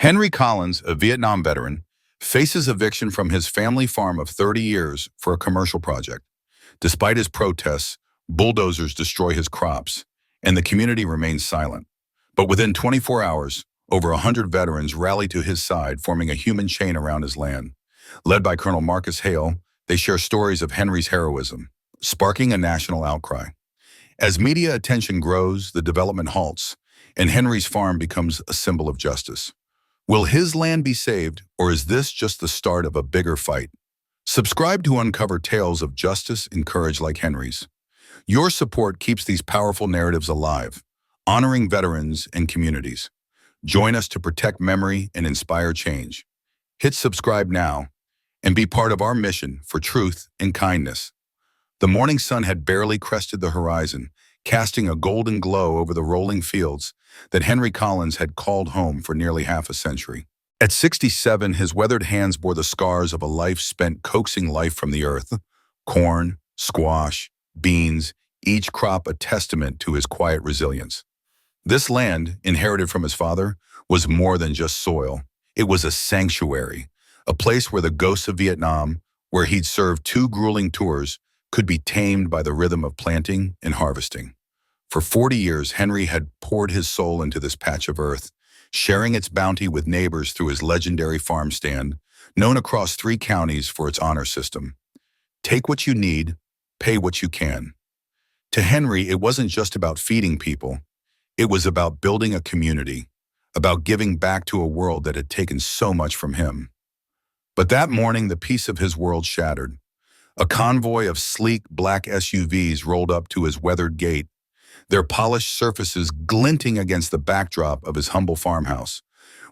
Henry Collins, a Vietnam veteran, faces eviction from his family farm of 30 years for a commercial project. Despite his protests, bulldozers destroy his crops, and the community remains silent. But within 24 hours, over 100 veterans rally to his side, forming a human chain around his land. Led by Colonel Marcus Hale, they share stories of Henry's heroism, sparking a national outcry. As media attention grows, the development halts, and Henry's farm becomes a symbol of justice. Will his land be saved, or is this just the start of a bigger fight? Subscribe to uncover tales of justice and courage like Henry's. Your support keeps these powerful narratives alive, honoring veterans and communities. Join us to protect memory and inspire change. Hit subscribe now and be part of our mission for truth and kindness. The morning sun had barely crested the horizon, casting a golden glow over the rolling fields that Henry Collins had called home for nearly half a century. At 67, his weathered hands bore the scars of a life spent coaxing life from the earth. Corn, squash, beans, each crop a testament to his quiet resilience. This land, inherited from his father, was more than just soil. It was a sanctuary, a place where the ghosts of Vietnam, where he'd served 2 grueling tours, could be tamed by the rhythm of planting and harvesting. For 40 years, Henry had poured his soul into this patch of earth, sharing its bounty with neighbors through his legendary farm stand, known across 3 counties for its honor system. Take what you need, pay what you can. To Henry, it wasn't just about feeding people. It was about building a community, about giving back to a world that had taken so much from him. But that morning, the peace of his world shattered. A convoy of sleek black SUVs rolled up to his weathered gate, their polished surfaces glinting against the backdrop of his humble farmhouse,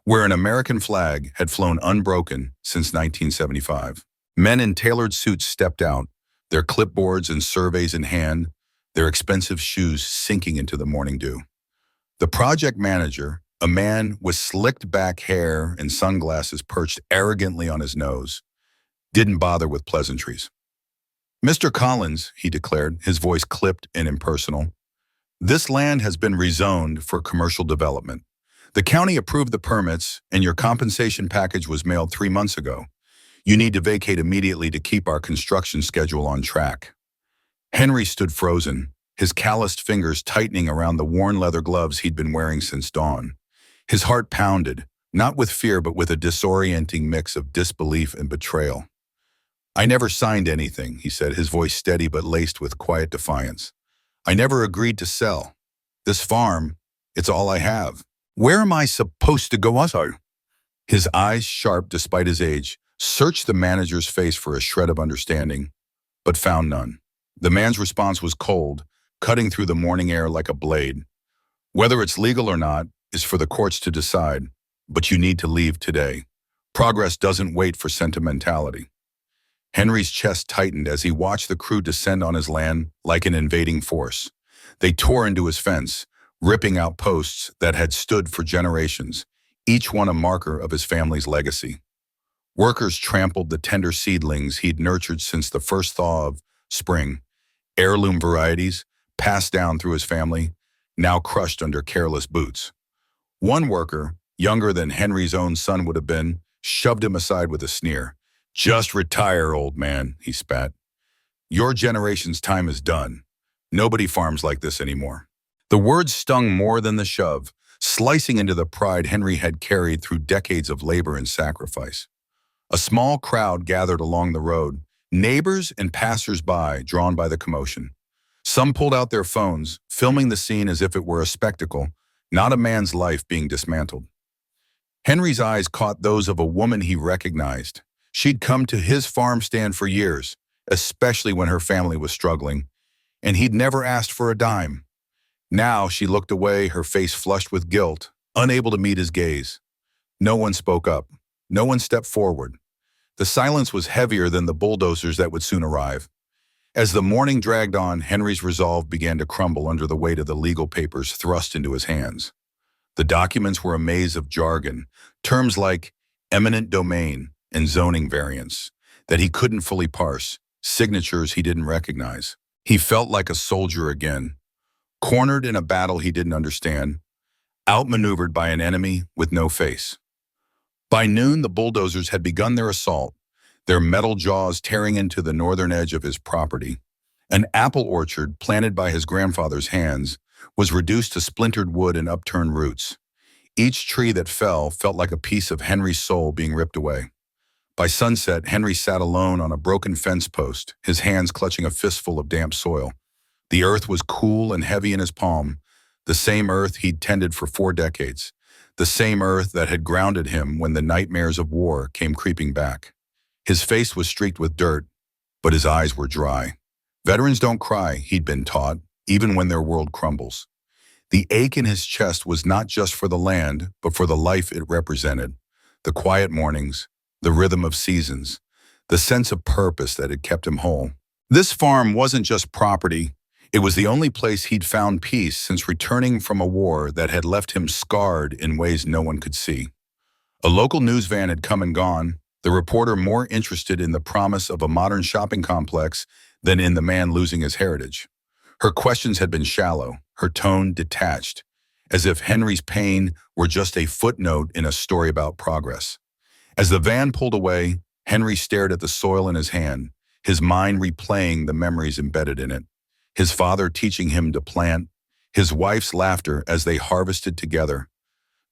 where an American flag had flown unbroken since 1975. Men in tailored suits stepped out, their clipboards and surveys in hand, their expensive shoes sinking into the morning dew. The project manager, a man with slicked back hair and sunglasses perched arrogantly on his nose, didn't bother with pleasantries. "Mr. Collins," he declared, his voice clipped and impersonal, "this land has been rezoned for commercial development. The county approved the permits, and your compensation package was mailed 3 months ago. You need to vacate immediately to keep our construction schedule on track." Henry stood frozen, his calloused fingers tightening around the worn leather gloves he'd been wearing since dawn. His heart pounded, not with fear but with a disorienting mix of disbelief and betrayal. "I never signed anything," he said, his voice steady but laced with quiet defiance. "I never agreed to sell. This farm, it's all I have. Where am I supposed to go also?" His eyes, sharp despite his age, searched the manager's face for a shred of understanding, but found none. The man's response was cold, cutting through the morning air like a blade. "Whether it's legal or not is for the courts to decide, but you need to leave today. Progress doesn't wait for sentimentality." Henry's chest tightened as he watched the crew descend on his land like an invading force. They tore into his fence, ripping out posts that had stood for generations, each one a marker of his family's legacy. Workers trampled the tender seedlings he'd nurtured since the first thaw of spring, heirloom varieties passed down through his family, now crushed under careless boots. One worker, younger than Henry's own son would have been, shoved him aside with a sneer. "Just retire, old man," he spat. "Your generation's time is done. Nobody farms like this anymore." The words stung more than the shove, slicing into the pride Henry had carried through decades of labor and sacrifice. A small crowd gathered along the road, neighbors and passers-by drawn by the commotion. Some pulled out their phones, filming the scene as if it were a spectacle, not a man's life being dismantled. Henry's eyes caught those of a woman he recognized. She'd come to his farm stand for years, especially when her family was struggling, and he'd never asked for a dime. Now she looked away, her face flushed with guilt, unable to meet his gaze. No one spoke up. No one stepped forward. The silence was heavier than the bulldozers that would soon arrive. As the morning dragged on, Henry's resolve began to crumble under the weight of the legal papers thrust into his hands. The documents were a maze of jargon, terms like eminent domain and zoning variants that he couldn't fully parse, signatures he didn't recognize. He felt like a soldier again, cornered in a battle he didn't understand, outmaneuvered by an enemy with no face. By noon, the bulldozers had begun their assault, their metal jaws tearing into the northern edge of his property. An apple orchard, planted by his grandfather's hands, was reduced to splintered wood and upturned roots. Each tree that fell felt like a piece of Henry's soul being ripped away. By sunset, Henry sat alone on a broken fence post, his hands clutching a fistful of damp soil. The earth was cool and heavy in his palm, the same earth he'd tended for 4 decades, the same earth that had grounded him when the nightmares of war came creeping back. His face was streaked with dirt, but his eyes were dry. Veterans don't cry, he'd been taught, even when their world crumbles. The ache in his chest was not just for the land, but for the life it represented. The quiet mornings, the rhythm of seasons, the sense of purpose that had kept him whole. This farm wasn't just property. It was the only place he'd found peace since returning from a war that had left him scarred in ways no one could see. A local news van had come and gone, the reporter more interested in the promise of a modern shopping complex than in the man losing his heritage. Her questions had been shallow, her tone detached, as if Henry's pain were just a footnote in a story about progress. As the van pulled away, Henry stared at the soil in his hand, his mind replaying the memories embedded in it. His father teaching him to plant, his wife's laughter as they harvested together,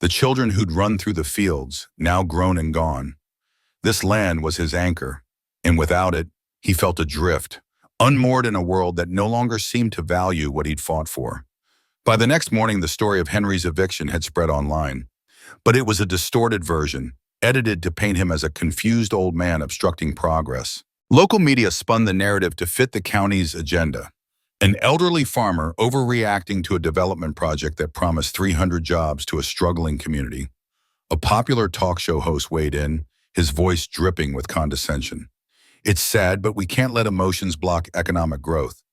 the children who'd run through the fields, now grown and gone. This land was his anchor, and without it, he felt adrift, unmoored in a world that no longer seemed to value what he'd fought for. By the next morning, the story of Henry's eviction had spread online, but it was a distorted version, edited to paint him as a confused old man obstructing progress. Local media spun the narrative to fit the county's agenda. An elderly farmer overreacting to a development project that promised 300 jobs to a struggling community. A popular talk show host weighed in, his voice dripping with condescension. It's sad, but we can't let emotions block economic growth.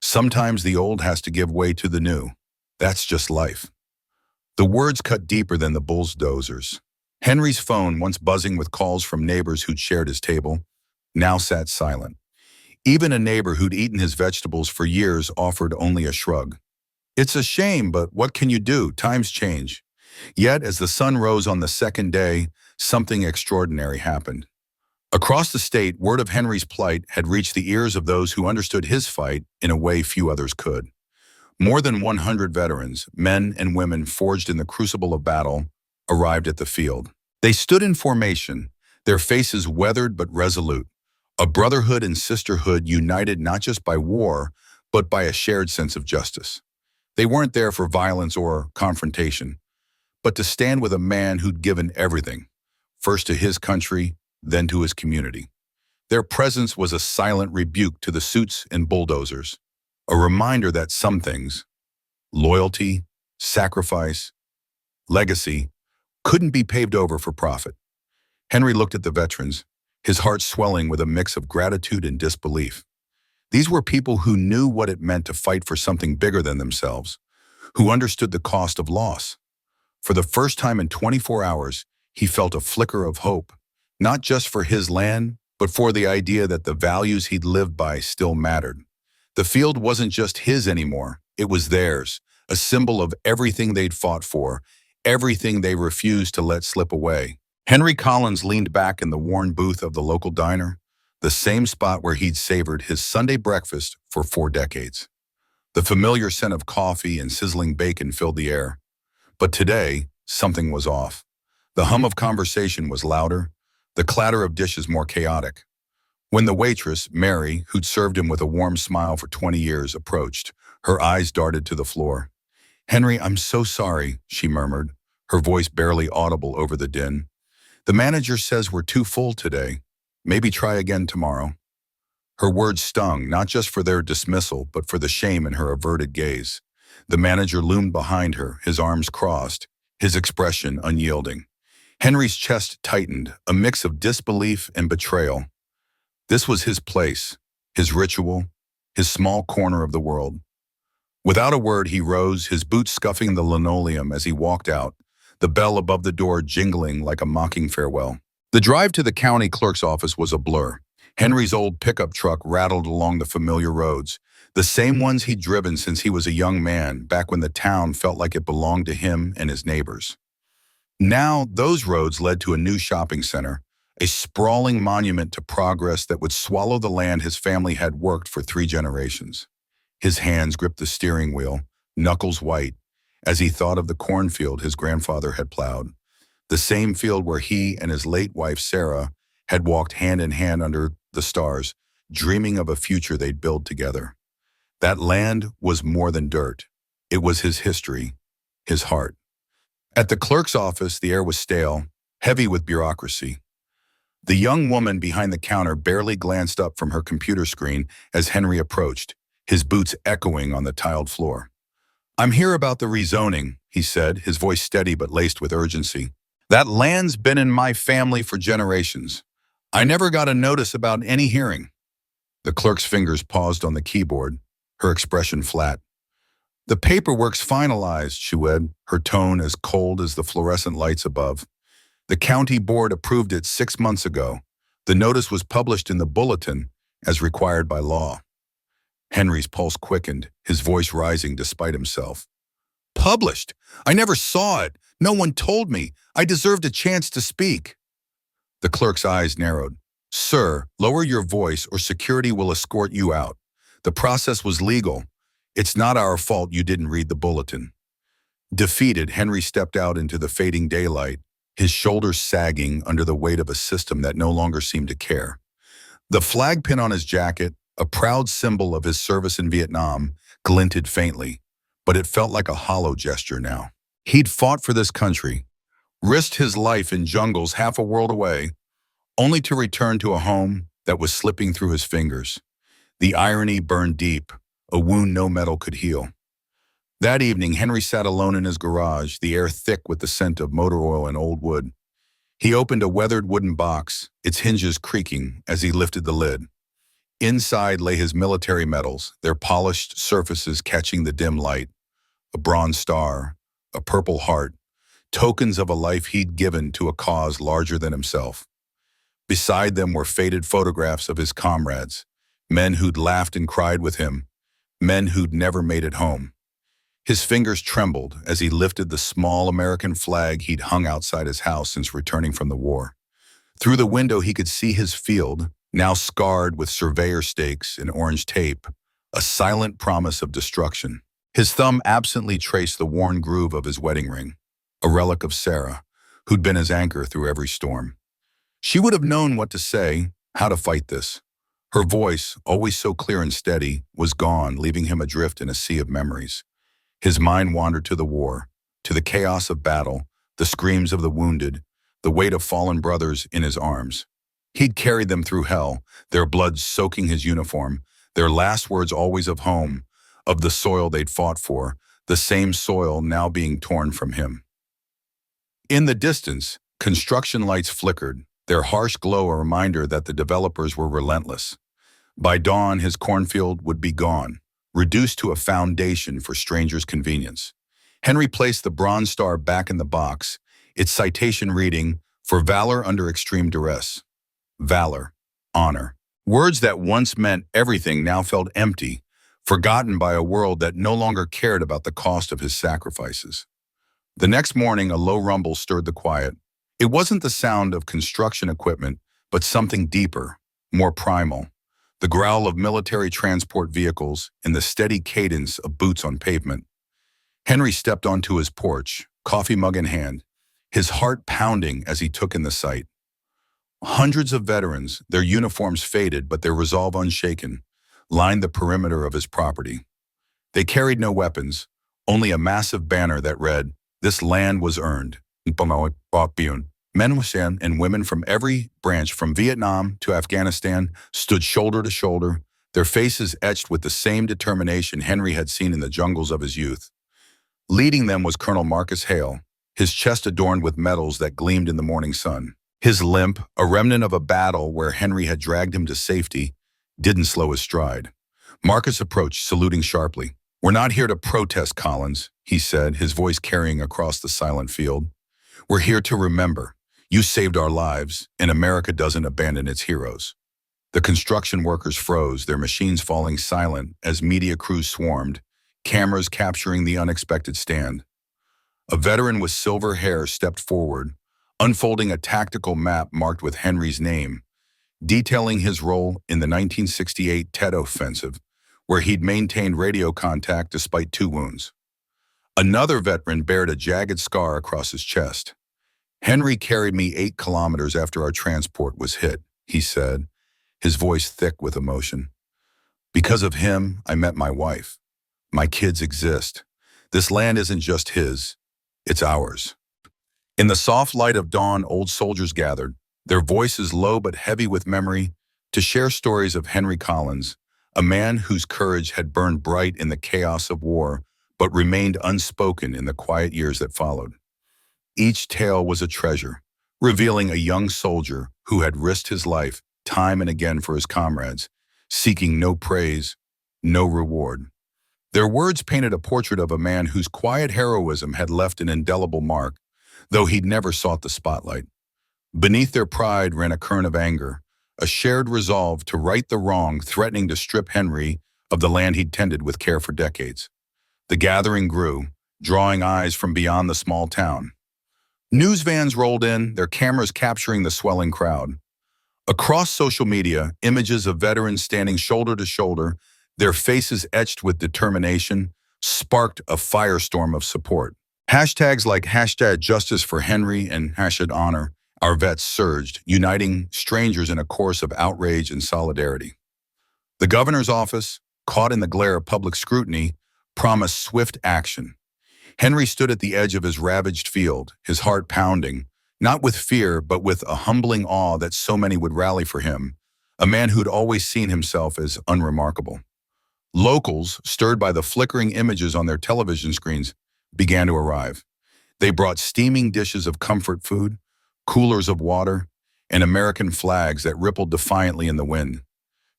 Sometimes the old has to give way to the new. That's just life. The words cut deeper than the bulldozers. Henry's phone, once buzzing with calls from neighbors who'd shared his table, now sat silent. Even a neighbor who'd eaten his vegetables for years offered only a shrug. It's a shame, but what can you do? Times change. Yet, as the sun rose on the second day, something extraordinary happened. Across the state, word of Henry's plight had reached the ears of those who understood his fight in a way few others could. More than 100 veterans, men and women forged in the crucible of battle, arrived at the field. They stood in formation, their faces weathered but resolute, a brotherhood and sisterhood united not just by war, but by a shared sense of justice. They weren't there for violence or confrontation, but to stand with a man who'd given everything, first to his country, then to his community. Their presence was a silent rebuke to the suits and bulldozers, a reminder that some things, loyalty, sacrifice, legacy, couldn't be paved over for profit. Henry looked at the veterans, his heart swelling with a mix of gratitude and disbelief. These were people who knew what it meant to fight for something bigger than themselves, who understood the cost of loss. For the first time in 24 hours, he felt a flicker of hope, not just for his land, but for the idea that the values he'd lived by still mattered. The field wasn't just his anymore, it was theirs, a symbol of everything they'd fought for, everything they refused to let slip away. Henry Collins leaned back in the worn booth of the local diner, the same spot where he'd savored his Sunday breakfast for 4 decades. The familiar scent of coffee and sizzling bacon filled the air. But today, something was off. The hum of conversation was louder, the clatter of dishes more chaotic. When the waitress, Mary, who'd served him with a warm smile for 20 years, approached, her eyes darted to the floor. "Henry, I'm so sorry," she murmured, her voice barely audible over the din. "The manager says we're too full today. Maybe try again tomorrow." Her words stung, not just for their dismissal, but for the shame in her averted gaze. The manager loomed behind her, his arms crossed, his expression unyielding. Henry's chest tightened, a mix of disbelief and betrayal. This was his place, his ritual, his small corner of the world. Without a word, he rose, his boots scuffing the linoleum as he walked out, the bell above the door jingling like a mocking farewell. The drive to the county clerk's office was a blur. Henry's old pickup truck rattled along the familiar roads, the same ones he'd driven since he was a young man, back when the town felt like it belonged to him and his neighbors. Now, those roads led to a new shopping center, a sprawling monument to progress that would swallow the land his family had worked for 3 generations. His hands gripped the steering wheel, knuckles white, as he thought of the cornfield his grandfather had plowed, the same field where he and his late wife, Sarah, had walked hand in hand under the stars, dreaming of a future they'd build together. That land was more than dirt. It was his history, his heart. At the clerk's office, the air was stale, heavy with bureaucracy. The young woman behind the counter barely glanced up from her computer screen as Henry approached, his boots echoing on the tiled floor. "I'm here about the rezoning," he said, his voice steady but laced with urgency. "That land's been in my family for generations. I never got a notice about any hearing." The clerk's fingers paused on the keyboard, her expression flat. "The paperwork's finalized," she read, her tone as cold as the fluorescent lights above. "The county board approved it 6 months ago. The notice was published in the bulletin, as required by law." Henry's pulse quickened, his voice rising despite himself. "Published? I never saw it. No one told me. I deserved a chance to speak." The clerk's eyes narrowed. "Sir, lower your voice or security will escort you out. The process was legal. It's not our fault you didn't read the bulletin." Defeated, Henry stepped out into the fading daylight, his shoulders sagging under the weight of a system that no longer seemed to care. The flag pin on his jacket, a proud symbol of his service in Vietnam, glinted faintly, but it felt like a hollow gesture now. He'd fought for this country, risked his life in jungles half a world away, only to return to a home that was slipping through his fingers. The irony burned deep, a wound no metal could heal. That evening, Henry sat alone in his garage, the air thick with the scent of motor oil and old wood. He opened a weathered wooden box, its hinges creaking as he lifted the lid. Inside lay his military medals, their polished surfaces catching the dim light. A bronze star, a purple heart, tokens of a life he'd given to a cause larger than himself. Beside them were faded photographs of his comrades, men who'd laughed and cried with him, men who'd never made it home. His fingers trembled as he lifted the small American flag he'd hung outside his house since returning from the war. Through the window he could see his field, now scarred with surveyor stakes and orange tape, a silent promise of destruction. His thumb absently traced the worn groove of his wedding ring, a relic of Sarah, who'd been his anchor through every storm. She would have known what to say, how to fight this. Her voice, always so clear and steady, was gone, leaving him adrift in a sea of memories. His mind wandered to the war, to the chaos of battle, the screams of the wounded, the weight of fallen brothers in his arms. He'd carried them through hell, their blood soaking his uniform, their last words always of home, of the soil they'd fought for, the same soil now being torn from him. In the distance, construction lights flickered, their harsh glow a reminder that the developers were relentless. By dawn, his cornfield would be gone, reduced to a foundation for strangers' convenience. Henry placed the bronze star back in the box, its citation reading, "For valor under extreme duress." Valor, honor. Words that once meant everything now felt empty, forgotten by a world that no longer cared about the cost of his sacrifices. The next morning, a low rumble stirred the quiet. It wasn't the sound of construction equipment, but something deeper, more primal. The growl of military transport vehicles and the steady cadence of boots on pavement. Henry stepped onto his porch, coffee mug in hand, his heart pounding as he took in the sight. Hundreds of veterans, their uniforms faded but their resolve unshaken, lined the perimeter of his property. They carried no weapons, only a massive banner that read, "This land was earned." Men and women from every branch, from Vietnam to Afghanistan, stood shoulder to shoulder, their faces etched with the same determination Henry had seen in the jungles of his youth. Leading them was Colonel Marcus Hale, his chest adorned with medals that gleamed in the morning sun. His limp, a remnant of a battle where Henry had dragged him to safety, didn't slow his stride. Marcus approached, saluting sharply. "We're not here to protest, Collins," he said, his voice carrying across the silent field. "We're here to remember. You saved our lives, and America doesn't abandon its heroes." The construction workers froze, their machines falling silent as media crews swarmed, cameras capturing the unexpected stand. A veteran with silver hair stepped forward, unfolding a tactical map marked with Henry's name, detailing his role in the 1968 Tet Offensive, where he'd maintained radio contact despite 2 wounds. Another veteran bared a jagged scar across his chest. Henry carried me 8 kilometers after our transport was hit, he said, his voice thick with emotion. Because of him, I met my wife. My kids exist. This land isn't just his, it's ours. In the soft light of dawn, old soldiers gathered, their voices low but heavy with memory, to share stories of Henry Collins, a man whose courage had burned bright in the chaos of war, but remained unspoken in the quiet years that followed. Each tale was a treasure, revealing a young soldier who had risked his life time and again for his comrades, seeking no praise, no reward. Their words painted a portrait of a man whose quiet heroism had left an indelible mark, though he'd never sought the spotlight. Beneath their pride ran a current of anger, a shared resolve to right the wrong threatening to strip Henry of the land he'd tended with care for decades. The gathering grew, drawing eyes from beyond the small town. News vans rolled in, their cameras capturing the swelling crowd. Across social media, images of veterans standing shoulder to shoulder, their faces etched with determination, sparked a firestorm of support. Hashtags like #JusticeForHenry and #Honor Our Vets surged, uniting strangers in a chorus of outrage and solidarity. The governor's office, caught in the glare of public scrutiny, promised swift action. Henry stood at the edge of his ravaged field, his heart pounding, not with fear, but with a humbling awe that so many would rally for him, a man who'd always seen himself as unremarkable. Locals, stirred by the flickering images on their television screens, began to arrive. They brought steaming dishes of comfort food, coolers of water, and American flags that rippled defiantly in the wind.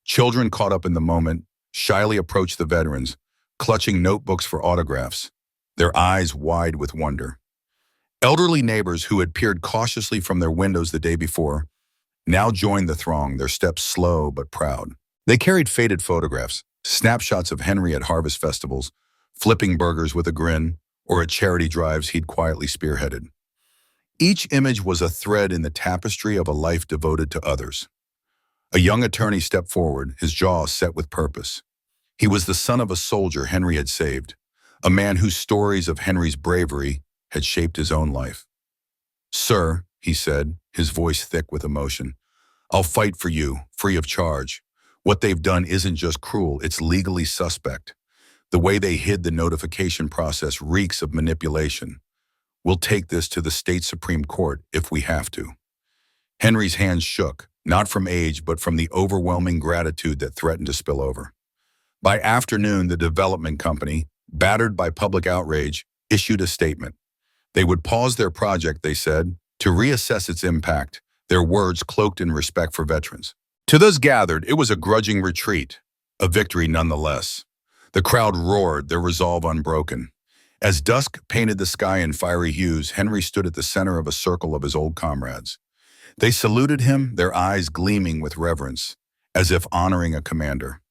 Children caught up in the moment, shyly approached the veterans, clutching notebooks for autographs, their eyes wide with wonder. Elderly neighbors who had peered cautiously from their windows the day before now joined the throng, their steps slow but proud. They carried faded photographs, snapshots of Henry at harvest festivals, flipping burgers with a grin, or at charity drives he'd quietly spearheaded. Each image was a thread in the tapestry of a life devoted to others. A young attorney stepped forward, his jaw set with purpose. He was the son of a soldier Henry had saved, a man whose stories of Henry's bravery had shaped his own life. "Sir," he said, his voice thick with emotion, "I'll fight for you, free of charge. What they've done isn't just cruel, it's legally suspect. The way they hid the notification process reeks of manipulation. We'll take this to the state Supreme Court if we have to." Henry's hands shook, not from age, but from the overwhelming gratitude that threatened to spill over. By afternoon, the development company, battered by public outrage, issued a statement. They would pause their project, they said, to reassess its impact, their words cloaked in respect for veterans. To those gathered, it was a grudging retreat, a victory nonetheless. The crowd roared, their resolve unbroken. As dusk painted the sky in fiery hues, Henry stood at the center of a circle of his old comrades. They saluted him, their eyes gleaming with reverence, as if honoring a commander.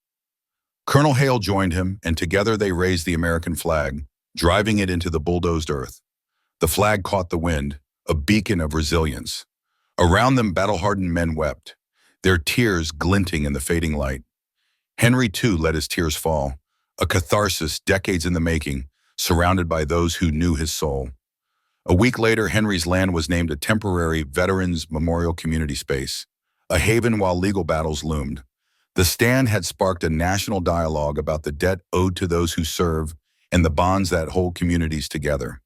Colonel Hale joined him, and together they raised the American flag, driving it into the bulldozed earth. The flag caught the wind, a beacon of resilience. Around them, battle-hardened men wept, their tears glinting in the fading light. Henry, too, let his tears fall, a catharsis decades in the making, surrounded by those who knew his soul. A week later, Henry's land was named a temporary Veterans Memorial Community Space, a haven while legal battles loomed. The stand had sparked a national dialogue about the debt owed to those who serve and the bonds that hold communities together.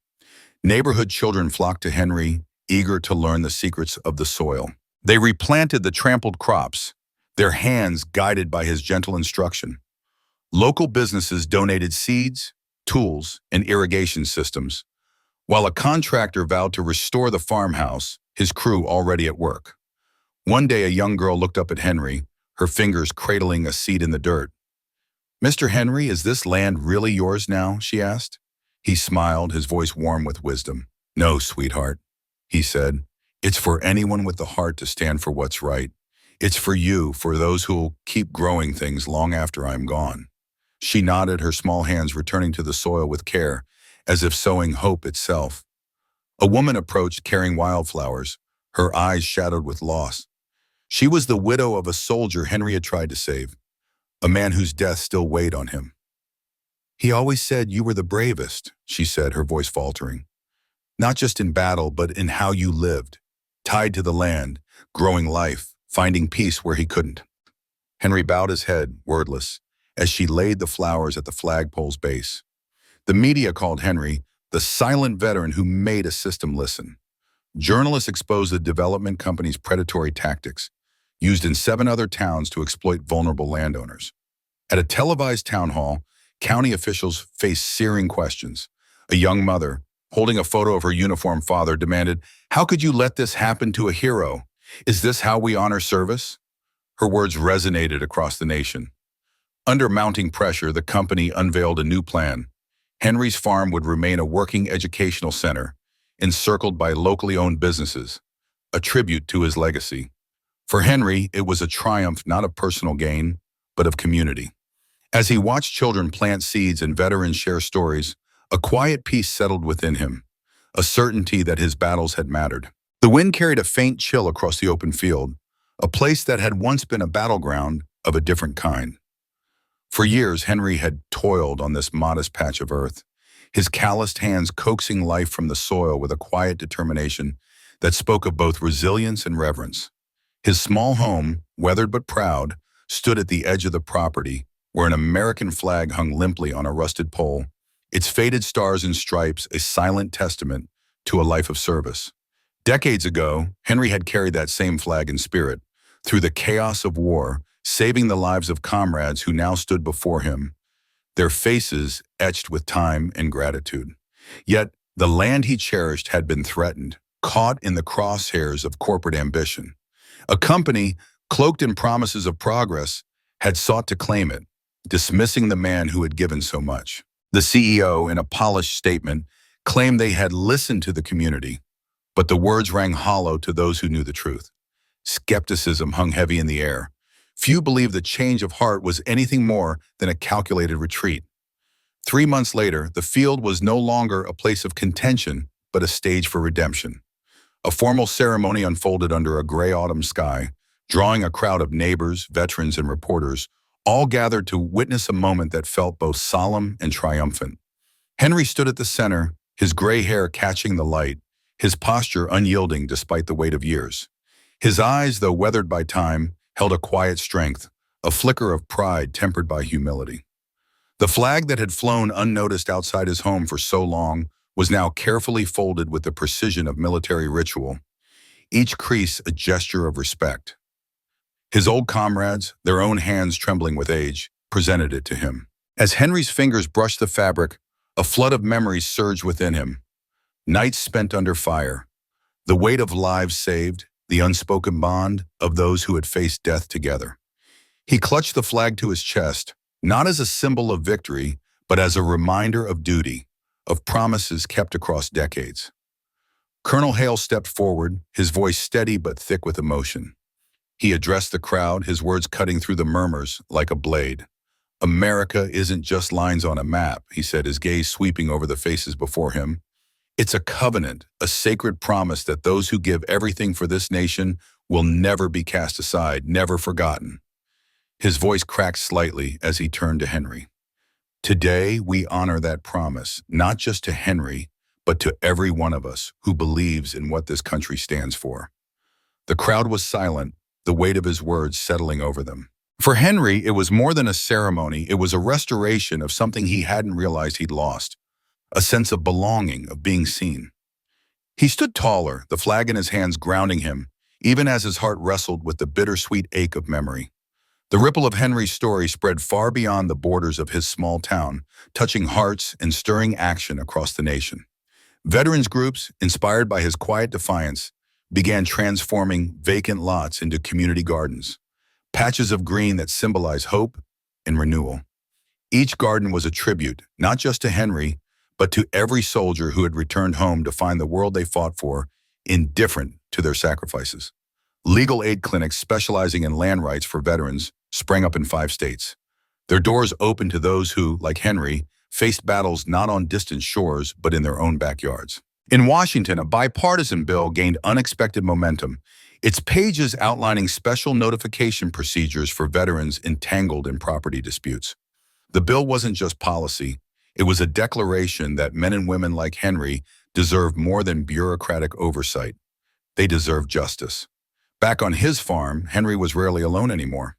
Neighborhood children flocked to Henry, eager to learn the secrets of the soil. They replanted the trampled crops, their hands guided by his gentle instruction. Local businesses donated seeds, tools, and irrigation systems, while a contractor vowed to restore the farmhouse, his crew already at work. One day, a young girl looked up at Henry, her fingers cradling a seed in the dirt. "Mr. Henry, is this land really yours now?" she asked. He smiled, his voice warm with wisdom. "No, sweetheart," he said. "It's for anyone with the heart to stand for what's right. It's for you, for those who'll keep growing things long after I'm gone." She nodded, her small hands returning to the soil with care, as if sowing hope itself. A woman approached carrying wildflowers, her eyes shadowed with loss. She was the widow of a soldier Henry had tried to save, a man whose death still weighed on him. "He always said you were the bravest," she said, her voice faltering. "Not just in battle, but in how you lived, tied to the land, growing life, finding peace where he couldn't." Henry bowed his head, wordless, as she laid the flowers at the flagpole's base. The media called Henry the silent veteran who made a system listen. Journalists exposed the development company's predatory tactics, used in 7 other towns to exploit vulnerable landowners. At a televised town hall, county officials faced searing questions. A young mother, holding a photo of her uniformed father, demanded, "How could you let this happen to a hero? Is this how we honor service?" Her words resonated across the nation. Under mounting pressure, the company unveiled a new plan. Henry's farm would remain a working educational center, encircled by locally owned businesses, a tribute to his legacy. For Henry, it was a triumph not of personal gain, but of community. As he watched children plant seeds and veterans share stories, a quiet peace settled within him, a certainty that his battles had mattered. The wind carried a faint chill across the open field, a place that had once been a battleground of a different kind. For years, Henry had toiled on this modest patch of earth, his calloused hands coaxing life from the soil with a quiet determination that spoke of both resilience and reverence. His small home, weathered but proud, stood at the edge of the property, where an American flag hung limply on a rusted pole, its faded stars and stripes a silent testament to a life of service. Decades ago, Henry had carried that same flag in spirit, through the chaos of war, saving the lives of comrades who now stood before him, their faces etched with time and gratitude. Yet, the land he cherished had been threatened, caught in the crosshairs of corporate ambition. A company, cloaked in promises of progress, had sought to claim it, dismissing the man who had given so much. The CEO, in a polished statement, claimed they had listened to the community, but the words rang hollow to those who knew the truth. Skepticism hung heavy in the air. Few believed the change of heart was anything more than a calculated retreat. 3 months later, the field was no longer a place of contention, but a stage for redemption. A formal ceremony unfolded under a gray autumn sky, drawing a crowd of neighbors, veterans, and reporters, all gathered to witness a moment that felt both solemn and triumphant. Henry stood at the center, his gray hair catching the light, his posture unyielding despite the weight of years. His eyes, though weathered by time, held a quiet strength, a flicker of pride tempered by humility. The flag that had flown unnoticed outside his home for so long was now carefully folded with the precision of military ritual, each crease a gesture of respect. His old comrades, their own hands trembling with age, presented it to him. As Henry's fingers brushed the fabric, a flood of memories surged within him. Nights spent under fire, the weight of lives saved, the unspoken bond of those who had faced death together. He clutched the flag to his chest, not as a symbol of victory, but as a reminder of duty, of promises kept across decades. Colonel Hale stepped forward, his voice steady but thick with emotion. He addressed the crowd, his words cutting through the murmurs like a blade. "America isn't just lines on a map," he said, his gaze sweeping over the faces before him. "It's a covenant, a sacred promise that those who give everything for this nation will never be cast aside, never forgotten." His voice cracked slightly as he turned to Henry. "Today, we honor that promise, not just to Henry, but to every one of us who believes in what this country stands for." The crowd was silent, the weight of his words settling over them. For Henry, it was more than a ceremony, it was a restoration of something he hadn't realized he'd lost, a sense of belonging, of being seen. He stood taller, the flag in his hands grounding him, even as his heart wrestled with the bittersweet ache of memory. The ripple of Henry's story spread far beyond the borders of his small town, touching hearts and stirring action across the nation. Veterans groups, inspired by his quiet defiance, began transforming vacant lots into community gardens, patches of green that symbolize hope and renewal. Each garden was a tribute, not just to Henry, but to every soldier who had returned home to find the world they fought for indifferent to their sacrifices. Legal aid clinics specializing in land rights for veterans sprang up in 5 states. Their doors opened to those who, like Henry, faced battles not on distant shores but in their own backyards. In Washington, a bipartisan bill gained unexpected momentum, its pages outlining special notification procedures for veterans entangled in property disputes. The bill wasn't just policy, it was a declaration that men and women like Henry deserved more than bureaucratic oversight. They deserved justice. Back on his farm, Henry was rarely alone anymore.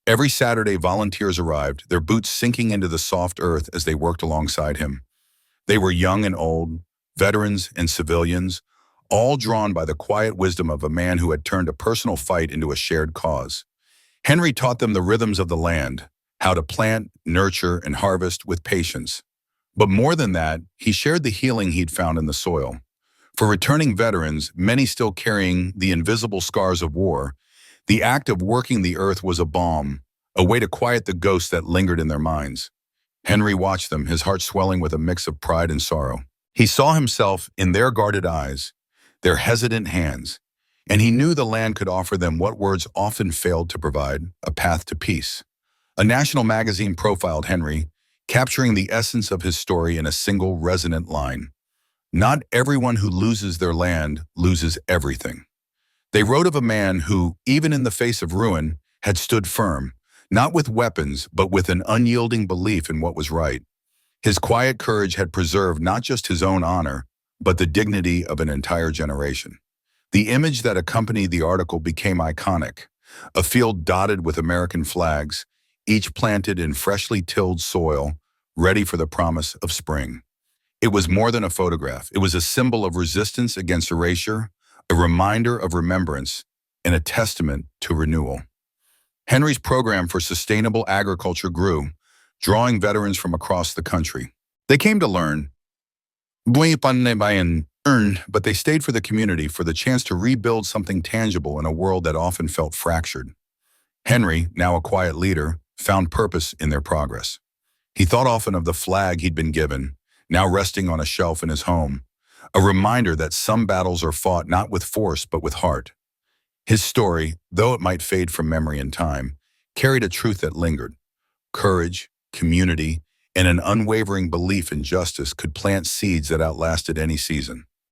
Every Saturday, volunteers arrived, their boots sinking into the soft earth as they worked alongside him. They were young and old, veterans and civilians, all drawn by the quiet wisdom of a man who had turned a personal fight into a shared cause. Henry taught them the rhythms of the land, how to plant, nurture, and harvest with patience. But more than that, he shared the healing he'd found in the soil. For returning veterans, many still carrying the invisible scars of war, the act of working the earth was a balm, a way to quiet the ghosts that lingered in their minds. Henry watched them, his heart swelling with a mix of pride and sorrow. He saw himself in their guarded eyes, their hesitant hands, and he knew the land could offer them what words often failed to provide, a path to peace. A national magazine profiled Henry, capturing the essence of his story in a single resonant line. Not everyone who loses their land loses everything. They wrote of a man who, even in the face of ruin, had stood firm, not with weapons, but with an unyielding belief in what was right. His quiet courage had preserved not just his own honor, but the dignity of an entire generation. The image that accompanied the article became iconic, a field dotted with American flags, each planted in freshly tilled soil, ready for the promise of spring. It was more than a photograph. It was a symbol of resistance against erasure, a reminder of remembrance, and a testament to renewal. Henry's program for sustainable agriculture grew, drawing veterans from across the country. They came to learn, but they stayed for the community, for the chance to rebuild something tangible in a world that often felt fractured. Henry, now a quiet leader, found purpose in their progress. He thought often of the flag he'd been given, now resting on a shelf in his home, a reminder that some battles are fought not with force but with heart. His story, though it might fade from memory in time, carried a truth that lingered. Courage, community, and an unwavering belief in justice could plant seeds that outlasted any season.